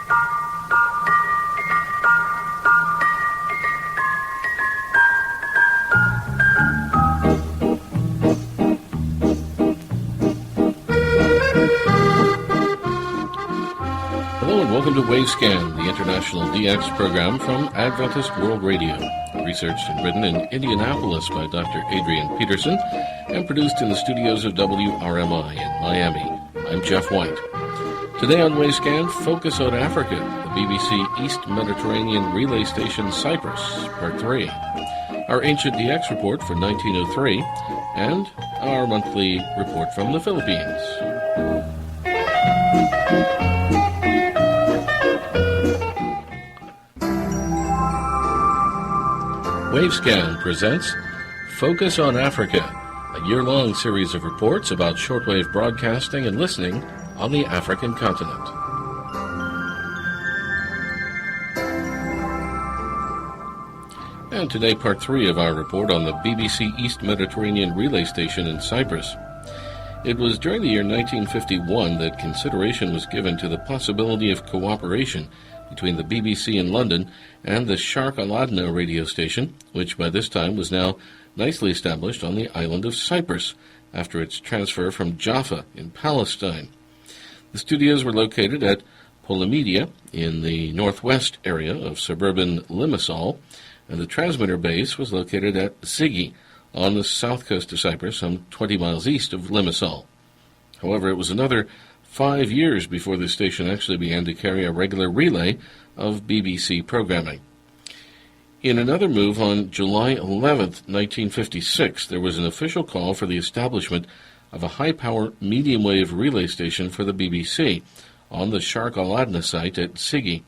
Hello and welcome to Wavescan, the international DX program from Adventist World Radio. Researched and written in Indianapolis by Dr. Adrian Peterson and produced in the studios of WRMI in Miami. I'm Jeff White. Today on Wavescan, Focus on Africa, the BBC East Mediterranean Relay Station Cyprus, Part 3. Our Ancient DX report for 1903, and our monthly report from the Philippines. Wavescan presents Focus on Africa, a year-long series of reports about shortwave broadcasting and listening on the African continent. And today, part 3 of our report on the BBC East Mediterranean Relay Station in Cyprus. It was during the year 1951 that consideration was given to the possibility of cooperation between the BBC in London and the Sharq Al-Adna radio station, which by this time was now nicely established on the island of Cyprus after its transfer from Jaffa in Palestine. The studios were located at Polimedia in the northwest area of suburban Limassol, and the transmitter base was located at Zigi on the south coast of Cyprus, some 20 miles east of Limassol. However, it was another 5 years before the station actually began to carry a regular relay of BBC programming. In another move, on July 11th, 1956, there was an official call for the establishment of a high-power medium-wave relay station for the BBC on the Sharq Al-Adna site at Zigi.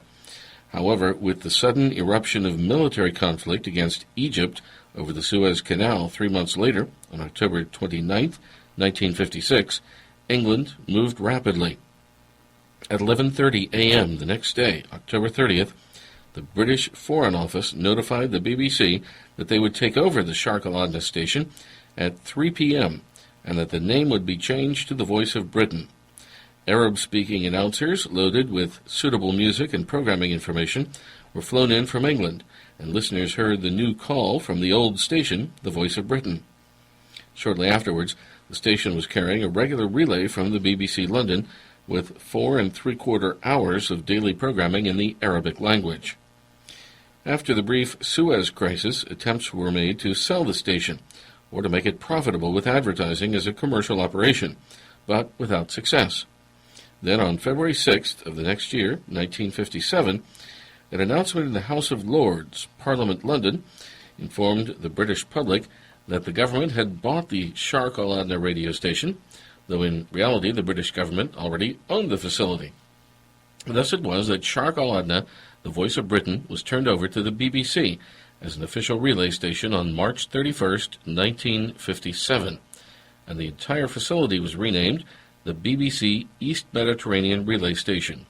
However, with the sudden eruption of military conflict against Egypt over the Suez Canal 3 months later, on October 29th, 1956, England moved rapidly. At 11:30 a.m. the next day, October 30th, the British Foreign Office notified the BBC that they would take over the Sharq Al-Adna station at 3 p.m. and that the name would be changed to the Voice of Britain. Arab-speaking announcers loaded with suitable music and programming information were flown in from England, and listeners heard the new call from the old station, the Voice of Britain. Shortly afterwards, the station was carrying a regular relay from the BBC London with 4 3/4 hours of daily programming in the Arabic language. After the brief Suez crisis, attempts were made to sell the station or to make it profitable with advertising as a commercial operation, but without success. Then on February 6th of the next year, 1957, an announcement in the House of Lords, Parliament London, informed the British public that the government had bought the Sharq Al-Adna radio station, though in reality the British government already owned the facility. Thus it was that Sharq Al-Adna, the Voice of Britain, was turned over to the BBC as an official relay station on March 31st, 1957, and the entire facility was renamed the BBC East Mediterranean Relay Station.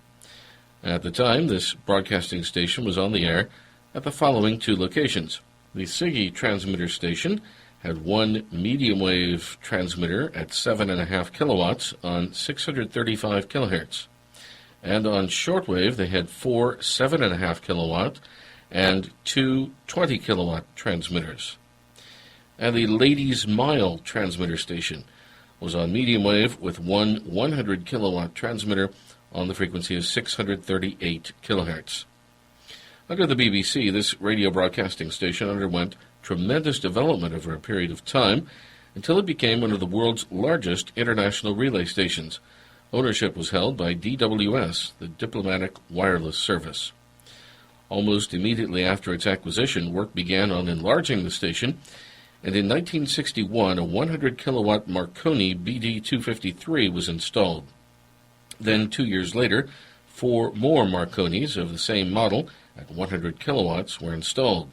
At the time, this broadcasting station was on the air at the following 2 locations. The Zigi transmitter station had one medium-wave transmitter at 7.5 kilowatts on 635 kilohertz. And on shortwave, they had 4 7.5 kilowatt and 2 20-kilowatt transmitters. And the Ladies' Mile transmitter station was on medium wave with one 100-kilowatt transmitter on the frequency of 638 kilohertz. Under the BBC, this radio broadcasting station underwent tremendous development over a period of time until it became one of the world's largest international relay stations. Ownership was held by DWS, the Diplomatic Wireless Service. Almost immediately after its acquisition, work began on enlarging the station, and in 1961, a 100-kilowatt Marconi BD-253 was installed. Then, 2 years later, 4 more Marconis of the same model at 100 kilowatts were installed.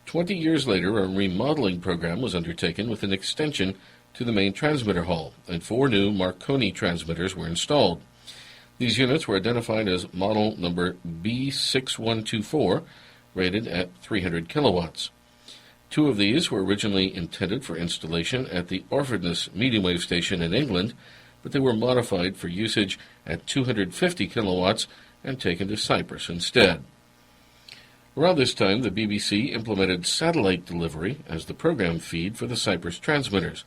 20 years later, a remodeling program was undertaken with an extension to the main transmitter hall, and 4 new Marconi transmitters were installed. These units were identified as model number B6124, rated at 300 kilowatts. 2 of these were originally intended for installation at the Orfordness medium wave station in England, but they were modified for usage at 250 kilowatts and taken to Cyprus instead. Around this time, the BBC implemented satellite delivery as the program feed for the Cyprus transmitters,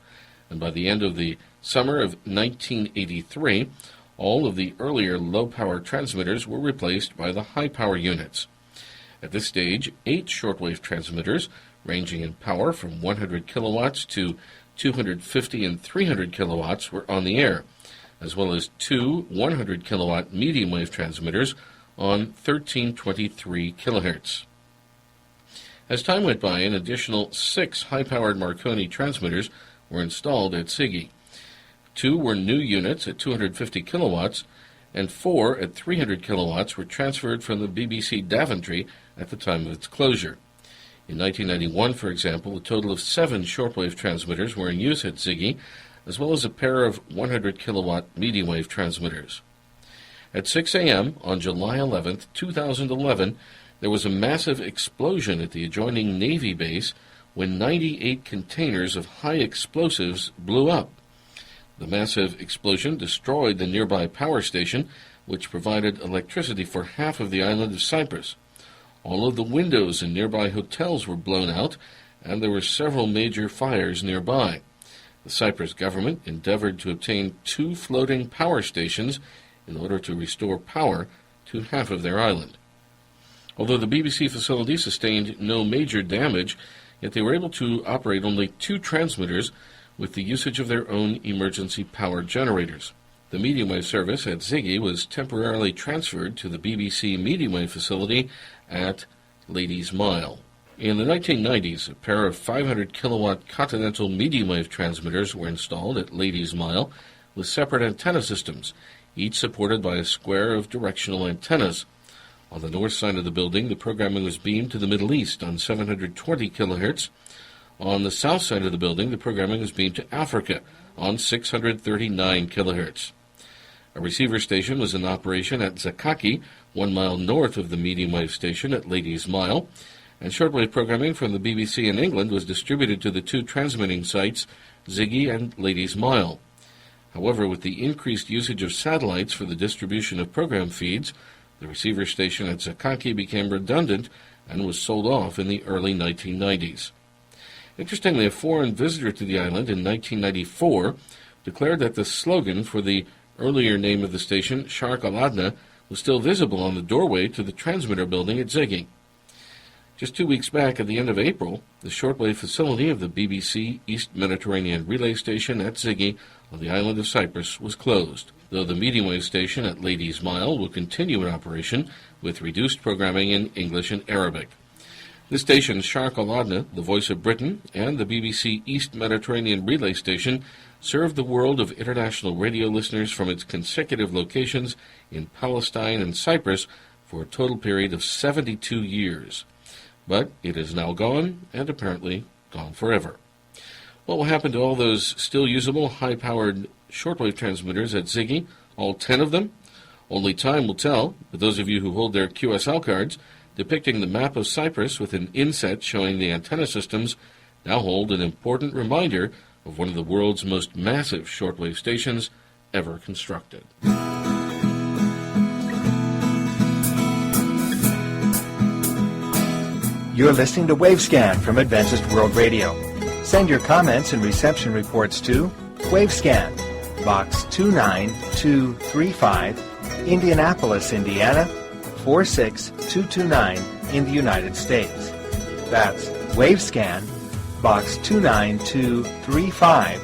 and by the end of the summer of 1983, all of the earlier low-power transmitters were replaced by the high-power units. At this stage, 8 shortwave transmitters, ranging in power from 100 kilowatts to 250 and 300 kilowatts, were on the air, as well as 2 100-kilowatt medium-wave transmitters on 1323 kilohertz. As time went by, an additional 6 high-powered Marconi transmitters were installed at Ziggy. 2 were new units at 250 kilowatts, and 4 at 300 kilowatts were transferred from the BBC Daventry at the time of its closure. In 1991, for example, a total of 7 shortwave transmitters were in use at Ziggy, as well as a pair of 100-kilowatt medium-wave transmitters. At 6 a.m. on July 11, 2011, there was a massive explosion at the adjoining Navy base when 98 containers of high explosives blew up. The massive explosion destroyed the nearby power station, which provided electricity for half of the island of Cyprus. All of the windows in nearby hotels were blown out, and there were several major fires nearby. The Cyprus government endeavored to obtain 2 floating power stations in order to restore power to half of their island. Although the BBC facility sustained no major damage, yet they were able to operate only 2 transmitters with the usage of their own emergency power generators. The medium-wave service at Ziggy was temporarily transferred to the BBC medium-wave facility at Ladies Mile. In the 1990s, a pair of 500-kilowatt Continental medium-wave transmitters were installed at Ladies Mile with separate antenna systems, each supported by a square of directional antennas. On the north side of the building, the programming was beamed to the Middle East on 720 kilohertz. On the south side of the building, the programming was beamed to Africa on 639 kilohertz. A receiver station was in operation at Zakaki, 1 mile north of the medium-wave station at Ladies Mile, and shortwave programming from the BBC in England was distributed to the 2 transmitting sites, Ziggy and Ladies Mile. However, with the increased usage of satellites for the distribution of program feeds, the receiver station at Zakaki became redundant and was sold off in the early 1990s. Interestingly, a foreign visitor to the island in 1994 declared that the slogan for the earlier name of the station, Sharq al-Adna, was still visible on the doorway to the transmitter building at Ziggy. Just 2 weeks back, at the end of April, the shortwave facility of the BBC East Mediterranean Relay Station at Ziggy on the island of Cyprus was closed, though the medium-wave station at Ladies Mile will continue in operation with reduced programming in English and Arabic. This station, Sharq al-Adna, the Voice of Britain, and the BBC East Mediterranean Relay Station served the world of international radio listeners from its consecutive locations in Palestine and Cyprus for a total period of 72 years. But it is now gone, and apparently gone forever. What will happen to all those still usable, high-powered shortwave transmitters at Ziggy, all 10 of them? Only time will tell, but those of you who hold their QSL cards, depicting the map of Cyprus with an inset showing the antenna systems, now hold an important reminder of one of the world's most massive shortwave stations ever constructed. You're listening to Wavescan from Adventist World Radio. Send your comments and reception reports to Wavescan, Box 29235, Indianapolis, Indiana, 46229 in the United States. That's Wavescan, Box 29235,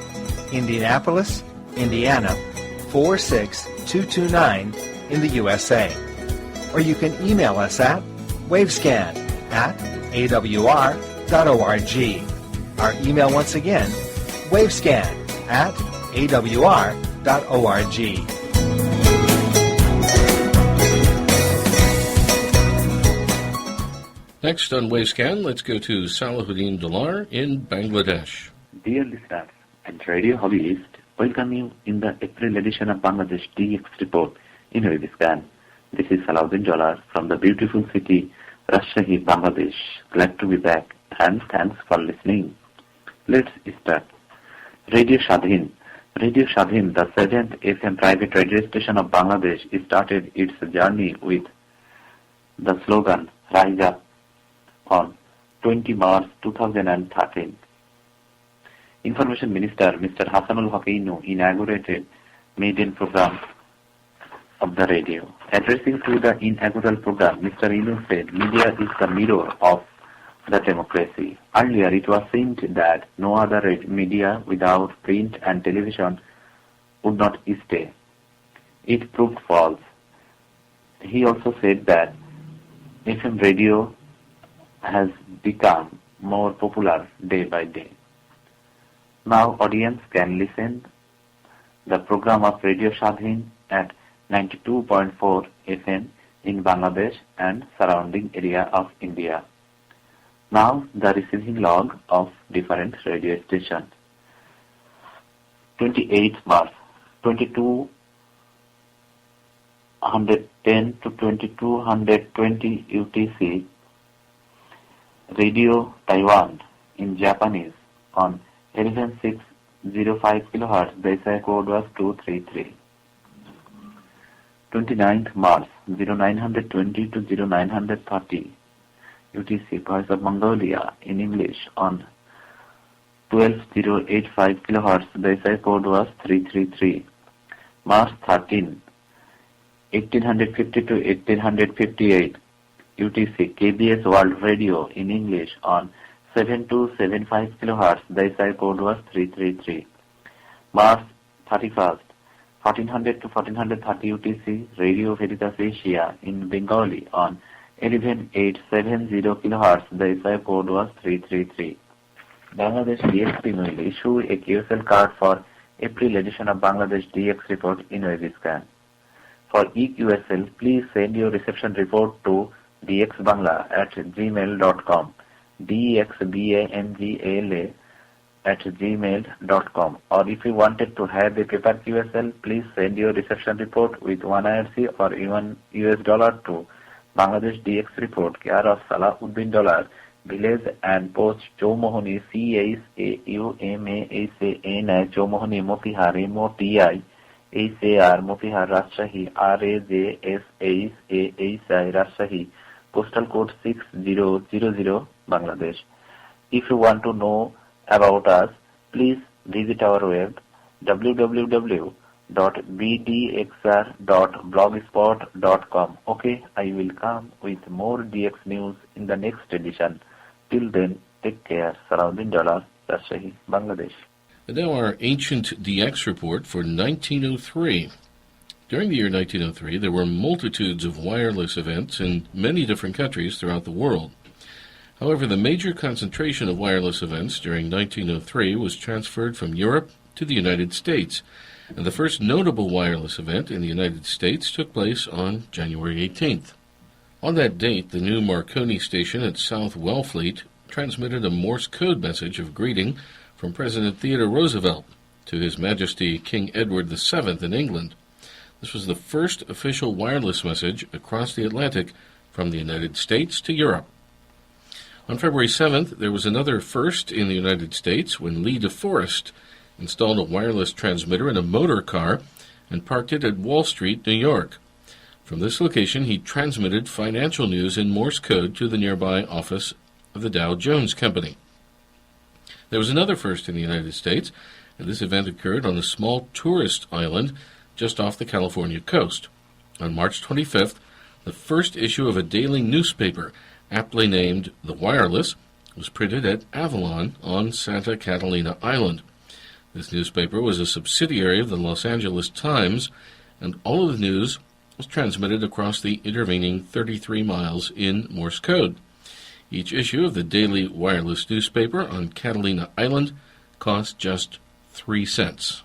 Indianapolis, Indiana, 46229 in the USA. Or you can email us at wavescan@awr.org. Our email once again, wavescan@awr.org. Next on Wavescan, let's go to Salahuddin Dalar in Bangladesh. Dear listeners and Radio Hobbyist, welcome you in the April edition of Bangladesh DX Report in Wavescan. This is Salahuddin Dalar from the beautiful city Rajshahi, Bangladesh. Glad to be back and thanks for listening. Let's start. Radio Shadhin, Radio Shadhin, the 7th FM private radio station of Bangladesh, started its journey with the slogan Rise Up on 20 March 2013. Information Minister Mr. Hassanul Haq Inu inaugurated maiden program of the radio. Addressing to the inaugural program, Mr. Inu said, "Media is the mirror of the democracy. Earlier it was seen that no other media without print and television would not stay. It proved false." He also said that FM radio has become more popular day by day. Now audience can listen the program of Radio Shadhin at 92.4 FM in Bangladesh and surrounding area of India. Now the receiving log of different radio stations. 28 March 2210 to 2220 UTC. Radio Taiwan in Japanese on 11605 kHz. The SI code was 233. 29th March 0920 to 0930 UTC, Voice of Mongolia in English on 12085 kHz. The SI code was 333. March 13, 1850 to 1858 UTC, KBS World Radio in English on 7275 kHz. The SI code was 333. March 31st, 1400 to 1430 UTC, Radio Veritas Asia in Bengali on 11870 kHz. The SI code was 333. Bangladesh DX team will issue a QSL card for April edition of Bangladesh DX report in Webscan. For eQSL, please send your reception report to dxbangla@gmail.com, dxbangla@gmail.com. Or if you wanted to have a paper QSL, please send your reception report with 1 IRC or even $1 to Bangladesh DX report, care of Salahuddin Dollar, Village and Post Chowmohoni, CHAUMAHANI, Chowmohoni, Motihar, MOTI, HAR, Motihar, Rajshahi, RAJSHAHI, Rajshahi, postal code 6000, Bangladesh. If you want to know about us, please visit our web www.bdxr.blogspot.com. Okay, I will come with more DX news in the next edition. Till then, take care. Salahuddin Dollar, Rajshahi, Bangladesh. And now our ancient DX report for 1903. During the year 1903, there were multitudes of wireless events in many different countries throughout the world. However, the major concentration of wireless events during 1903 was transferred from Europe to the United States, and the first notable wireless event in the United States took place on January 18th. On that date, the new Marconi station at South Wellfleet transmitted a Morse code message of greeting from President Theodore Roosevelt to His Majesty King Edward VII in England. This was the first official wireless message across the Atlantic from the United States to Europe. On February 7th, there was another first in the United States when Lee DeForest installed a wireless transmitter in a motor car and parked it at Wall Street, New York. From this location, he transmitted financial news in Morse code to the nearby office of the Dow Jones Company. There was another first in the United States, and this event occurred on a small tourist island just off the California coast. On March 25th, the first issue of a daily newspaper, aptly named The Wireless, was printed at Avalon on Santa Catalina Island. This newspaper was a subsidiary of the Los Angeles Times, and all of the news was transmitted across the intervening 33 miles in Morse code. Each issue of the daily wireless newspaper on Catalina Island cost just 3 cents.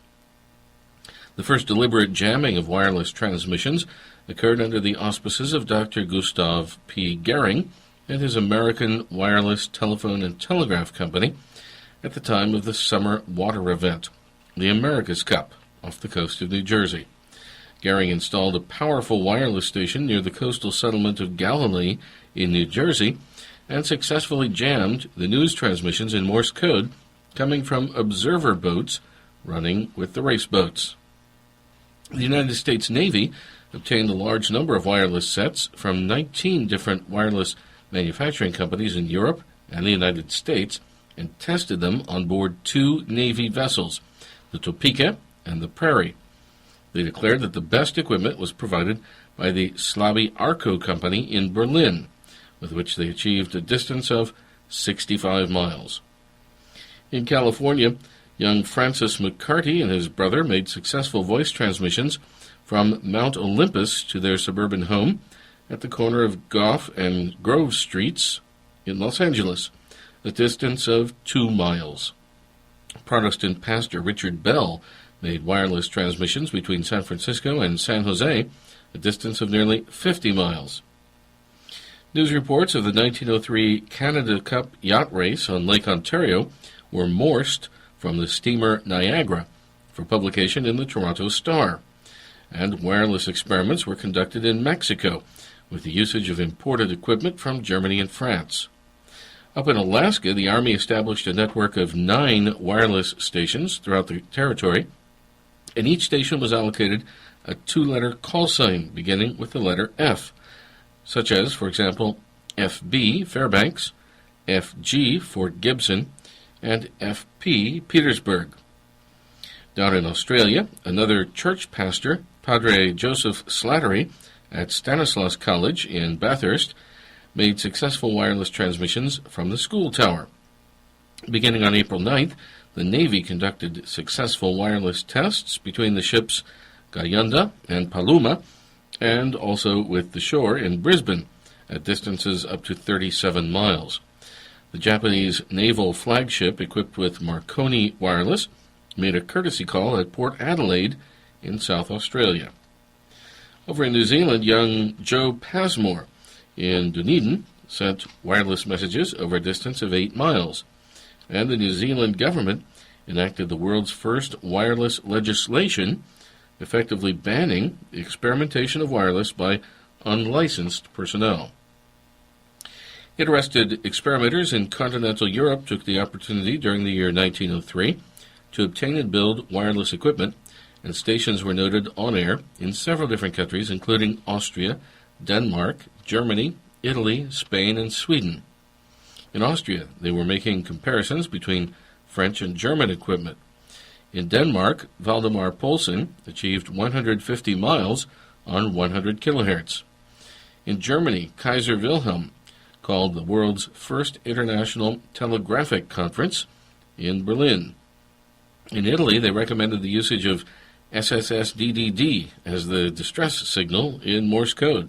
The first deliberate jamming of wireless transmissions occurred under the auspices of Dr. Gustav P. Gehring and his American Wireless Telephone and Telegraph Company at the time of the summer water event, the America's Cup, off the coast of New Jersey. Gehring installed a powerful wireless station near the coastal settlement of Galilee in New Jersey and successfully jammed the news transmissions in Morse code coming from observer boats running with the race boats. The United States Navy obtained a large number of wireless sets from 19 different wireless manufacturing companies in Europe and the United States and tested them on board 2 Navy vessels, the Topeka and the Prairie. They declared that the best equipment was provided by the Slaby Arco Company in Berlin, with which they achieved a distance of 65 miles. In California, young Francis McCarty and his brother made successful voice transmissions from Mount Olympus to their suburban home at the corner of Gough and Grove Streets in Los Angeles, a distance of 2 miles. Protestant pastor Richard Bell made wireless transmissions between San Francisco and San Jose, a distance of nearly 50 miles. News reports of the 1903 Canada Cup yacht race on Lake Ontario were morsed from the steamer Niagara for publication in the Toronto Star, and wireless experiments were conducted in Mexico with the usage of imported equipment from Germany and France. Up in Alaska, the Army established a network of 9 wireless stations throughout the territory, and each station was allocated a 2-letter call sign beginning with the letter F, such as, for example, FB, Fairbanks, FG, Fort Gibson, and FP, Petersburg. Down in Australia, another church pastor, Padre Joseph Slattery, at Stanislaus College in Bathurst, made successful wireless transmissions from the school tower. Beginning on April 9th, the Navy conducted successful wireless tests between the ships Gayunda and Paluma, and also with the shore in Brisbane, at distances up to 37 miles. The Japanese naval flagship, equipped with Marconi wireless, made a courtesy call at Port Adelaide in South Australia. Over in New Zealand, young Joe Pasmore in Dunedin sent wireless messages over a distance of 8 miles, and the New Zealand government enacted the world's first wireless legislation, effectively banning the experimentation of wireless by unlicensed personnel. Interested experimenters in continental Europe took the opportunity during the year 1903 to obtain and build wireless equipment, and stations were noted on air in several different countries, including Austria, Denmark, Germany, Italy, Spain, and Sweden. In Austria, they were making comparisons between French and German equipment. In Denmark, Valdemar Poulsen achieved 150 miles on 100 kilohertz. In Germany, Kaiser Wilhelm called the world's first international telegraphic conference in Berlin. In Italy, they recommended the usage of SSSDDD as the distress signal in Morse code.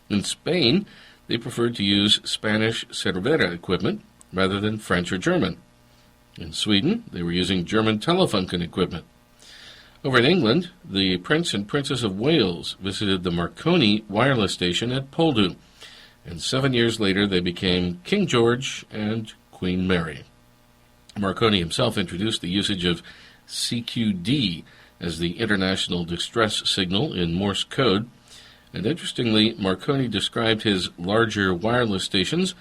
In Spain, they preferred to use Spanish Cervera equipment rather than French or German. In Sweden, they were using German Telefunken equipment. Over in England, the Prince and Princess of Wales visited the Marconi wireless station at Poldhu, and 7 years later they became King George and Queen Mary. Marconi himself introduced the usage of CQD as the international distress signal in Morse code, and interestingly, Marconi described his larger wireless stations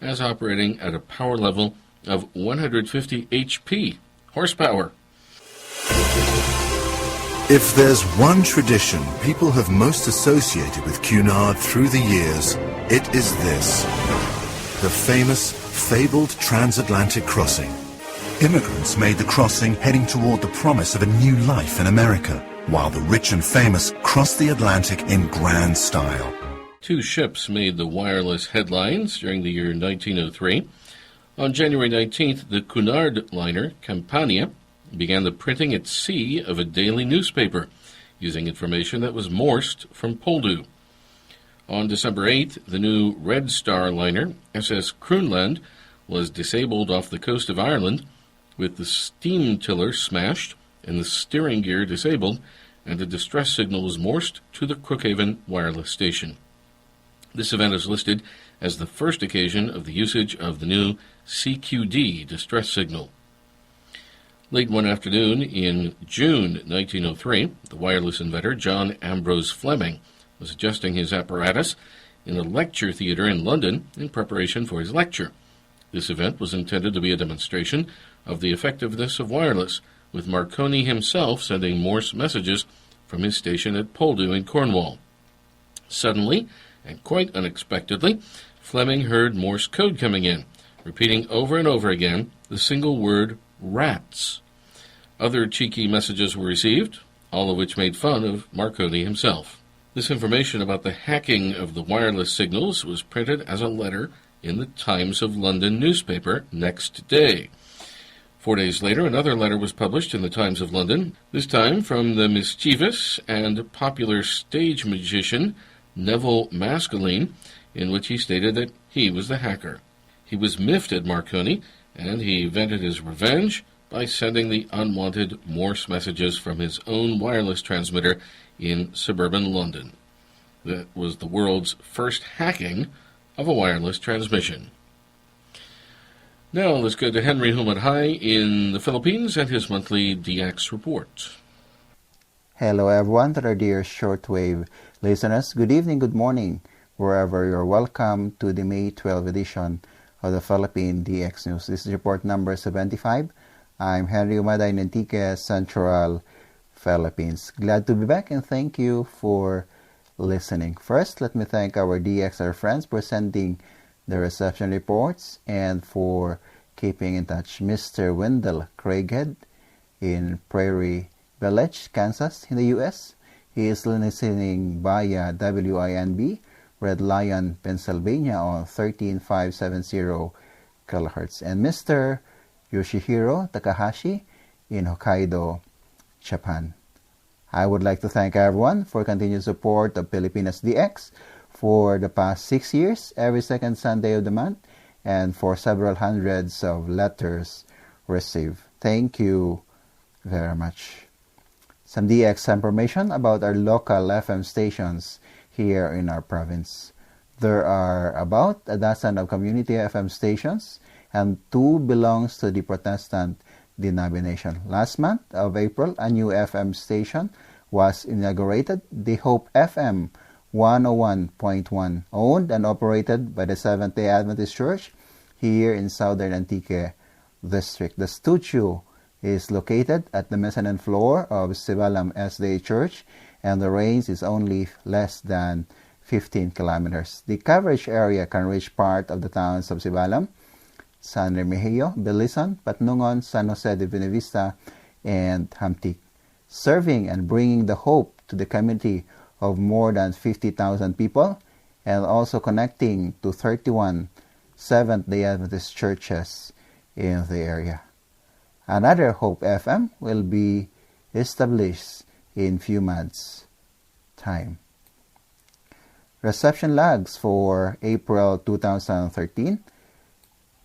as operating at a power level of 150 HP, horsepower. If there's one tradition people have most associated with Cunard through the years, it is this: the famous, fabled transatlantic crossing. Immigrants made the crossing heading toward the promise of a new life in America, while the rich and famous crossed the Atlantic in grand style. 2 ships made the wireless headlines during the year 1903. On January 19th, the Cunard liner Campania began the printing at sea of a daily newspaper, using information that was morsed from Poldhu. On December 8th, the new Red Star liner SS Kroonland was disabled off the coast of Ireland, with the steam tiller smashed and the steering gear disabled, and a distress signal was morsed to the Crookhaven wireless station. This event is listed as the first occasion of the usage of the new CQD distress signal. Late one afternoon in June 1903, the wireless inventor John Ambrose Fleming was adjusting his apparatus in a lecture theater in London in preparation for his lecture. This event was intended to be a demonstration of the effectiveness of wireless with Marconi himself sending Morse messages from his station at Poldhu in Cornwall. Suddenly, and quite unexpectedly, Fleming heard Morse code coming in, repeating over and over again the single word rats. Other cheeky messages were received, all of which made fun of Marconi himself. This information about the hacking of the wireless signals was printed as a letter in the Times of London newspaper next day. 4 days later, another letter was published in the Times of London, this time from the mischievous and popular stage magician Neville Maskelyne, in which he stated that he was the hacker. He was miffed at Marconi, and he vented his revenge by sending the unwanted Morse messages from his own wireless transmitter in suburban London. That was the world's first hacking of a wireless transmission. Now let's go to Henry Humadhai in the Philippines and his monthly DX report. Hello everyone to our dear shortwave listeners. Good evening, good morning, wherever you're welcome to the May 12 edition of the Philippine DX News. This is report number 75. I'm Henry Humadhai in Antique, Central Philippines. Glad to be back and thank you for listening. First, let me thank our DXR friends for sending the reception reports and for keeping in touch. Mr. Wendell Craighead in Prairie Village, Kansas, in the U.S. He is listening via WINB, Red Lion, Pennsylvania on 13570 kHz. And Mr. Yoshihiro Takahashi in Hokkaido, Japan. I would like to thank everyone for continued support of Pilipinas DX for the past 6 years, every second Sunday of the month, and for several hundreds of letters received. Thank you very much. Some DX information about our local FM stations here in our province. There are about a dozen of community FM stations, and 2 belongs to the Protestant denomination. Last month of April, a new FM station was inaugurated, the Hope FM 101.1, owned and operated by the Seventh-day Adventist Church here in Southern Antique District. The studio is located at the mezzanine floor of Sibalam SDA Church, and the range is only less than 15 kilometers. The coverage area can reach part of the towns of Sibalam, San Remigio, Bilisan, Patnungon, San Jose de Buenavista, and Hamtic, serving and bringing the hope to the community of more than 50,000 people, and also connecting to 31 Seventh-day Adventist churches in the area. Another Hope FM will be established in few months' time. Reception logs for April 2013.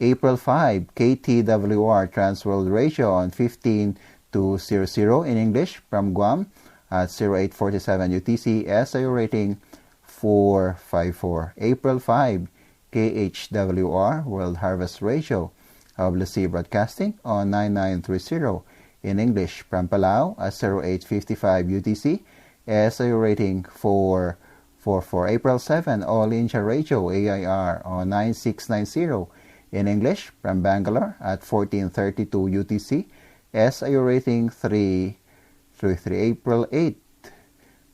April 5, KTWR Transworld Radio on 15-200 in English from Guam at 0847 UTC, SIO rating 454. April 5, KHWR World Harvest Radio of Lassie Broadcasting on 9930 in English from Palau at 0855 UTC, SIO rating 444. April 7, All India Radio AIR on 9690 in English from Bangalore at 1432 UTC, SIO rating 333. April 8,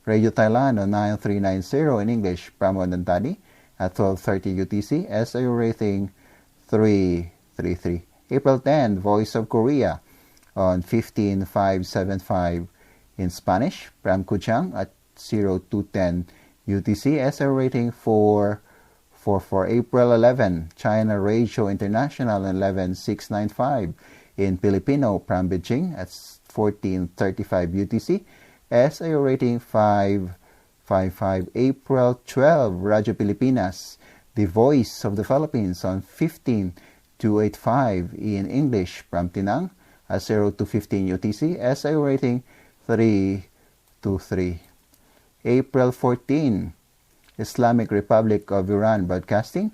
Radio Thailand on 9390 in English from Ondantani at 1230 UTC, SIO rating 333. April 10, Voice of Korea on 15575 in Spanish from Kuchang at 0210 UTC, SIO rating 444. April 11, China Radio International on 11695 in Filipino from Beijing at 1435 UTC, SIO rating 555. April 12, Radio Pilipinas, The Voice of the Philippines on 15285 in English from Tinang at 0215 UTC, SIO rating 323. April 14, Islamic Republic of Iran Broadcasting,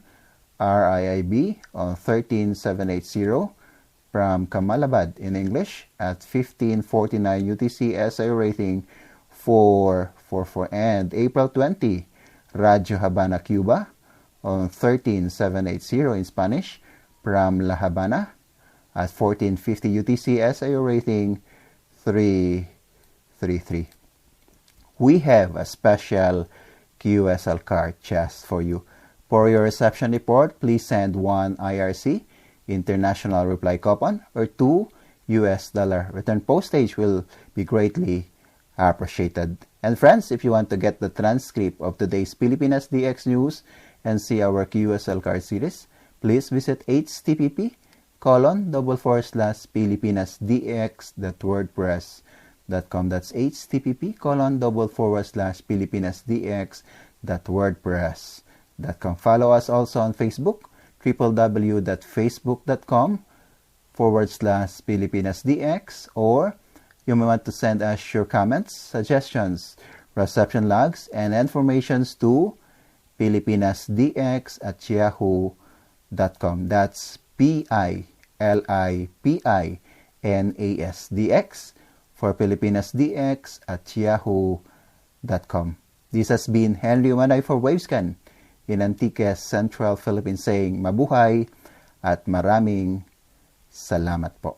RIIB on 13780 from Kamalabad in English at 1549 UTC, SIO rating 444. And April 20, Radio Habana, Cuba on 13780 in Spanish from La Habana at 1450 UTC, SIO rating 333. We have a special QSL card just for you. For your reception report, please send 1 IRC International Reply Coupon or 2 US dollar. Return postage will be greatly appreciated. And friends, if you want to get the transcript of today's Pilipinas DX news and see our QSL card series, please visit http://filipinasdx.wordpress.com. That's http://filipinasdx.wordpress.com. Follow us also on Facebook, www.facebook.com/filipinasdx, or you may want to send us your comments, suggestions, reception logs, and informations to filipinasdx@yahoo.com. That's PILIPINASDX for filipinasdx@yahoo.com. This has been Henry Umanay for Wavescan in Antiques, Central Philippines, saying mabuhay at maraming salamat po.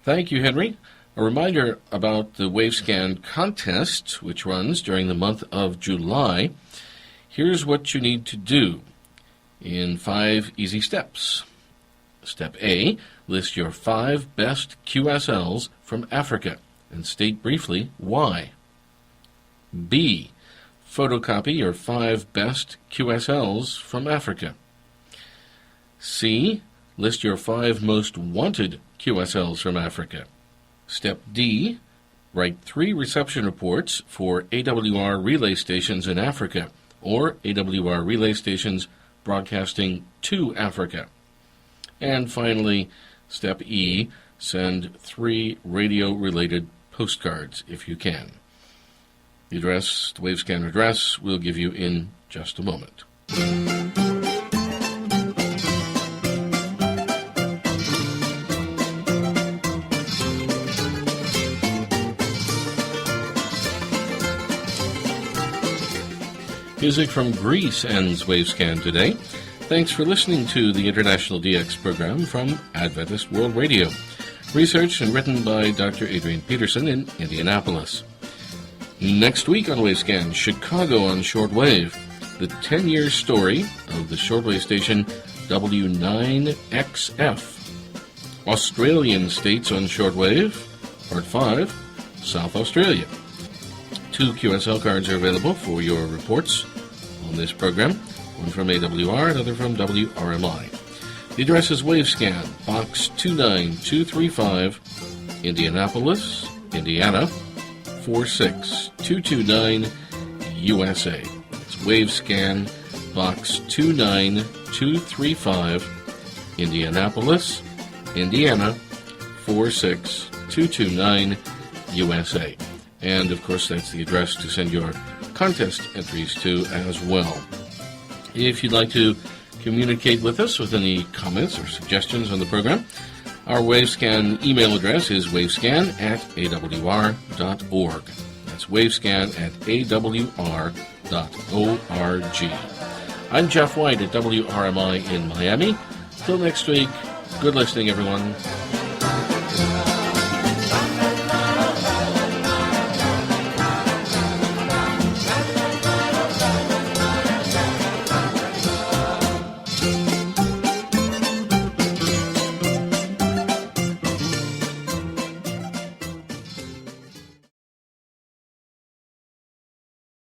Thank you, Henry. A reminder about the Wavescan contest, which runs during the month of July. Here's what you need to do in 5 easy steps. Step A, list your 5 best QSLs from Africa and state briefly why. B, photocopy your 5 best QSLs from Africa. C, list your 5 most wanted QSLs from Africa. Step D, write 3 reception reports for AWR relay stations in Africa or AWR relay stations broadcasting to Africa. And finally, Step E, send 3 radio-related postcards if you can. The address, the Wavescan address, we'll give you in just a moment. Music from Greece ends Wavescan today. Thanks for listening to the International DX program from Adventist World Radio. Researched and written by Dr. Adrian Peterson in Indianapolis. Next week on Wavescan, Chicago on shortwave, the 10-year story of the shortwave station W9XF. Australian states on shortwave, Part 5, South Australia. 2 QSL cards are available for your reports on this program, one from AWR, another from WRMI. The address is Wavescan, Box 29235, Indianapolis, Indiana, 46229, USA. It's Wavescan, Box 29235, Indianapolis, Indiana, 46229, USA. And, of course, that's the address to send your contest entries to as well. If you'd like to communicate with us with any comments or suggestions on the program, our Wavescan email address is wavescan@awr.org. That's wavescan@awr.org. I'm Jeff White at WRMI in Miami. Till next week, good listening, everyone.